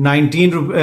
19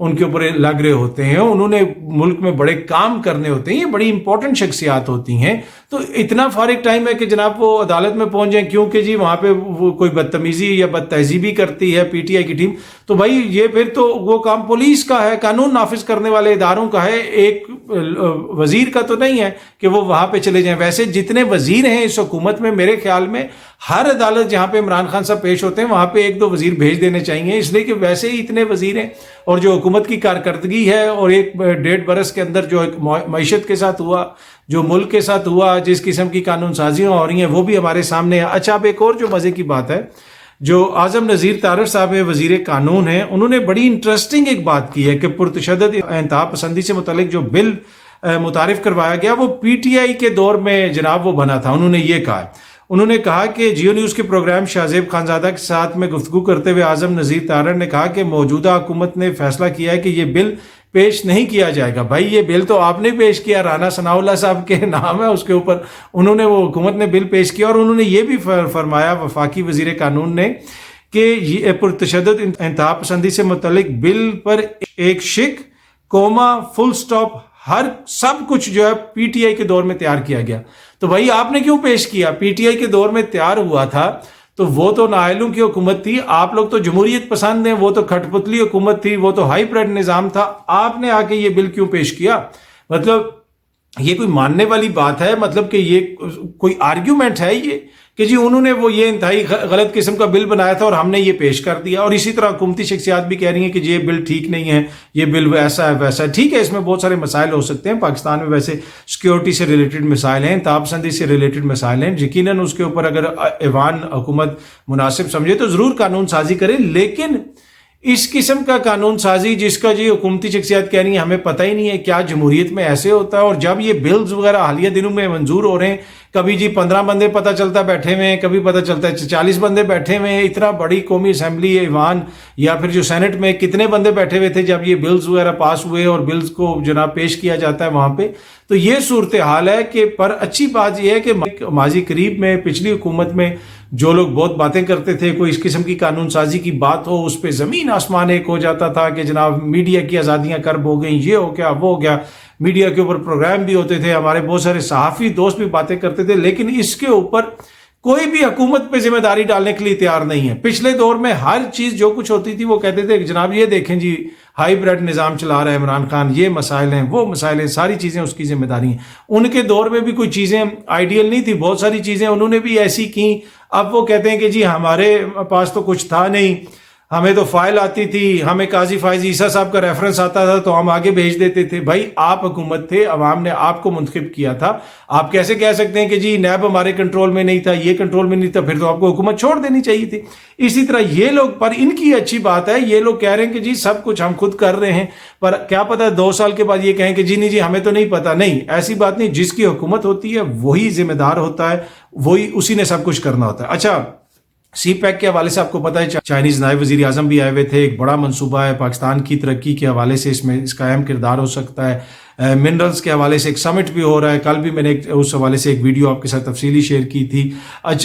ان کے اوپر لگ رہے ہوتے ہیں, انہوں نے ملک میں بڑے کام کرنے ہوتے ہیں, یہ بڑی امپورٹنٹ شخصیات ہوتی ہیں, تو اتنا فارغ ٹائم ہے کہ جناب وہ عدالت میں پہنچ جائیں کیونکہ جی وہاں پہ وہ کوئی بدتمیزی یا بد تہذیبی کرتی ہے پی ٹی آئی کی ٹیم, تو بھائی یہ پھر تو وہ کام پولیس کا ہے, قانون نافذ کرنے والے اداروں کا ہے, ایک وزیر کا تو نہیں ہے کہ وہ وہاں پہ چلے جائیں. ویسے جتنے وزیر ہیں اس حکومت میں میرے خیال میں ہر عدالت جہاں پہ عمران خان صاحب پیش ہوتے ہیں وہاں پہ 1-2 وزیر بھیج دینے چاہیے, اس لیے کہ ویسے ہی اتنے وزیر ہیں, اور جو حکومت کی کارکردگی ہے اور 1-1.5 برس کے اندر جو معیشت کے ساتھ ہوا, جو ملک کے ساتھ ہوا, جس قسم کی قانون سازیاں ہو رہی ہیں وہ بھی ہمارے سامنے ہے. اچھا اب ایک اور جو مزے کی بات ہے, جو اعظم نذیر طارق صاحب وزیر قانون ہیں, انہوں نے بڑی انٹرسٹنگ ایک بات کی ہے کہ پرتشدد انتہا پسندی سے متعلق جو بل متعارف کروایا گیا وہ پی ٹی آئی کے دور میں جناب وہ بنا تھا. انہوں نے یہ کہا, انہوں نے کہا کہ جیو نیوز کے پروگرام شاہزیب خانزادہ کے ساتھ میں گفتگو کرتے ہوئے اعظم نذیر طارق نے کہا کہ موجودہ حکومت نے فیصلہ کیا ہے کہ یہ بل پیش نہیں کیا جائے گا. بھائی یہ بل تو آپ نے پیش کیا, رانا ثناء اللہ صاحب کے نام ہے اس کے اوپر, انہوں نے وہ حکومت نے بل پیش کیا, اور انہوں نے یہ بھی فرمایا وفاقی وزیر قانون نے کہ یہ پرتشدد انتہا پسندی سے متعلق بل پر ایک شک, کوما, فل سٹاپ, ہر سب کچھ جو ہے پی ٹی آئی کے دور میں تیار کیا گیا. تو بھائی آپ نے کیوں پیش کیا؟ پی ٹی آئی کے دور میں تیار ہوا تھا تو وہ تو نااہلوں کی حکومت تھی, آپ لوگ تو جمہوریت پسند ہیں, وہ تو کھٹ پتلی حکومت تھی, وہ تو ہائی پریڈ نظام تھا, آپ نے آ کے یہ بل کیوں پیش کیا؟ مطلب یہ کوئی ماننے والی بات ہے؟ مطلب کہ یہ کوئی آرگیومنٹ ہے یہ کہ جی انہوں نے وہ یہ انتہائی غلط قسم کا بل بنایا تھا اور ہم نے یہ پیش کر دیا. اور اسی طرح حکومتی شخصیات بھی کہہ رہی ہیں کہ یہ بل ٹھیک نہیں ہے, یہ بل ایسا ہے ویسا ہے. ٹھیک ہے, اس میں بہت سارے مسائل ہو سکتے ہیں, پاکستان میں ویسے سیکیورٹی سے ریلیٹڈ مسائل ہیں, انتہا پسندی سے ریلیٹڈ مسائل ہیں, یقیناً اس کے اوپر اگر ایوان حکومت مناسب سمجھے تو ضرور قانون سازی کرے, لیکن اس قسم کا قانون سازی جس کا جی حکومتی شخصیات کہہ رہی ہیں ہمیں پتہ ہی نہیں ہے کیا جمہوریت میں ایسے ہوتا ہے. اور جب یہ بلز وغیرہ حالیہ دنوں میں منظور ہو رہے ہیں, کبھی جی 15 بندے پتہ چلتا بیٹھے ہوئے ہیں, کبھی پتہ چلتا ہے 40 بندے بیٹھے ہوئے ہیں, اتنا بڑی قومی اسمبلی ایوان یا پھر جو سینٹ میں کتنے بندے بیٹھے ہوئے تھے جب یہ بلز وغیرہ پاس ہوئے اور بلز کو جناب پیش کیا جاتا ہے وہاں پہ. تو یہ صورتحال ہے کہ پر اچھی بات یہ ہے کہ ماضی قریب میں پچھلی حکومت میں جو لوگ بہت باتیں کرتے تھے, کوئی اس قسم کی قانون سازی کی بات ہو اس پہ زمین آسمان ایک ہو جاتا تھا کہ جناب میڈیا کی آزادیاں کرب ہو گئیں, یہ ہو گیا وہ ہو گیا, میڈیا کے اوپر پروگرام بھی ہوتے تھے, ہمارے بہت سارے صحافی دوست بھی باتیں کرتے تھے, لیکن اس کے اوپر کوئی بھی حکومت پہ ذمہ داری ڈالنے کے لیے تیار نہیں ہے. پچھلے دور میں ہر چیز جو کچھ ہوتی تھی وہ کہتے تھے کہ جناب یہ دیکھیں جی ہائی بریڈ نظام چلا رہا ہے عمران خان, یہ مسائل ہیں وہ مسائل ہیں, ساری چیزیں اس کی ذمہ داری ہیں. ان کے دور میں بھی کوئی چیزیں آئیڈیل نہیں تھی, بہت ساری چیزیں انہوں نے بھی ایسی کی. اب وہ کہتے ہیں کہ جی ہمارے پاس تو کچھ تھا نہیں, ہمیں تو فائل آتی تھی, ہمیں قاضی فائز عیسیٰ صاحب کا ریفرنس آتا تھا تو ہم آگے بھیج دیتے تھے. بھائی آپ حکومت تھے, عوام نے آپ کو منتخب کیا تھا, آپ کیسے کہہ سکتے ہیں کہ جی نیب ہمارے کنٹرول میں نہیں تھا, یہ کنٹرول میں نہیں تھا, پھر تو آپ کو حکومت چھوڑ دینی چاہیے تھی. اسی طرح یہ لوگ, پر ان کی اچھی بات ہے, یہ لوگ کہہ رہے ہیں کہ جی سب کچھ ہم خود کر رہے ہیں, پر کیا پتہ 2 سال کے بعد یہ کہیں کہ جی نہیں جی ہمیں تو نہیں پتا. نہیں, ایسی بات نہیں, جس کی حکومت ہوتی ہے وہی ذمہ دار ہوتا ہے, وہی اسی نے سب کچھ کرنا ہوتا ہے. اچھا سی پیک کے حوالے سے آپ کو پتہ ہے چائنیز نائب وزیر اعظم بھی آئے ہوئے تھے, ایک بڑا منصوبہ ہے پاکستان کی ترقی کے حوالے سے, اس کا اہم کردار ہو سکتا ہے. منرلز کے حوالے سے ایک سمٹ بھی ہو رہا ہے, کل بھی میں نے اس حوالے سے ایک ویڈیو آپ کے ساتھ تفصیلی شیئر کی تھی.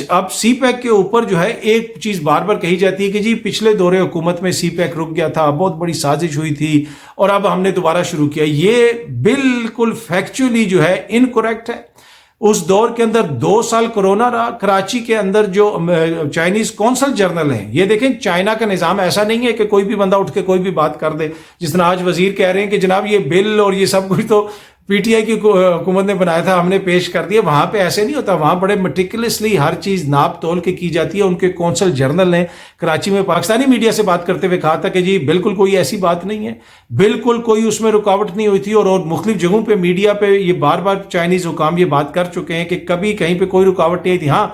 اب سی پیک کے اوپر جو ہے ایک چیز بار بار کہی جاتی ہے کہ جی پچھلے دور حکومت میں سی پیک رک گیا تھا, بہت بڑی سازش ہوئی تھی اور اب ہم نے دوبارہ شروع کیا. یہ بالکل فیکچولی جو ہے انکریکٹ ہے. اس دور کے اندر 2 سال کرونا رہا. کراچی کے اندر جو چائنیز کونسل جنرل ہیں, یہ دیکھیں چائنا کا نظام ایسا نہیں ہے کہ کوئی بھی بندہ اٹھ کے کوئی بھی بات کر دے, جس طرح آج وزیر کہہ رہے ہیں کہ جناب یہ بل اور یہ سب کچھ تو پی ٹی آئی کی حکومت نے بنایا تھا, ہم نے پیش کر دیا. وہاں پہ ایسے نہیں ہوتا, وہاں بڑے میٹیکولسلی ہر چیز ناپ تول کے کی جاتی ہے. ان کے کونسل جنرل نے کراچی میں پاکستانی میڈیا سے بات کرتے ہوئے کہا تھا کہ جی بالکل کوئی ایسی بات نہیں ہے, بالکل کوئی اس میں رکاوٹ نہیں ہوئی تھی. اور مختلف جگہوں پہ میڈیا پہ یہ بار بار چائنیز حکام یہ بات کر چکے ہیں کہ کبھی کہیں پہ کوئی رکاوٹ نہیں تھی. ہاں,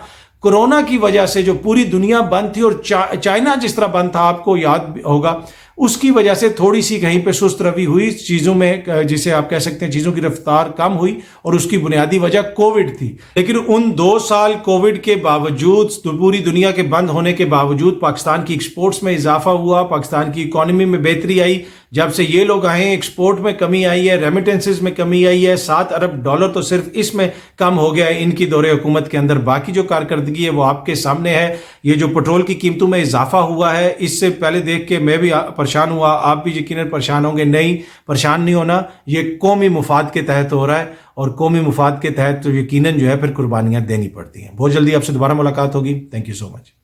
کورونا کی وجہ سے جو پوری دنیا بند تھی اور چائنا جس طرح بند تھا آپ کو یاد ہوگا, اس کی وجہ سے تھوڑی سی کہیں پہ سست روی ہوئی چیزوں میں, جسے آپ کہہ سکتے ہیں چیزوں کی رفتار کم ہوئی, اور اس کی بنیادی وجہ کووڈ تھی. لیکن ان 2 سال کووڈ کے باوجود, پوری دنیا کے بند ہونے کے باوجود پاکستان کی ایکسپورٹس میں اضافہ ہوا, پاکستان کی اکانومی میں بہتری آئی. جب سے یہ لوگ آئے ہیں ایکسپورٹ میں کمی آئی ہے, ریمیٹنسز میں کمی آئی ہے, $7 ارب تو صرف اس میں کم ہو گیا ہے ان کی دور حکومت کے اندر. باقی جو کارکردگی ہے وہ آپ کے سامنے ہے. یہ جو پٹرول کی قیمتوں میں اضافہ ہوا ہے, اس سے پہلے دیکھ کے میں بھی پریشان پریشان ہوا, آپ بھی یقیناً پریشان ہوں گے. نہیں, پریشان نہیں ہونا, یہ قومی مفاد کے تحت ہو رہا ہے, اور قومی مفاد کے تحت تو یقیناً جو ہے پھر قربانیاں دینی پڑتی ہیں. بہت جلدی آپ سے دوبارہ ملاقات ہوگی. Thank you so much.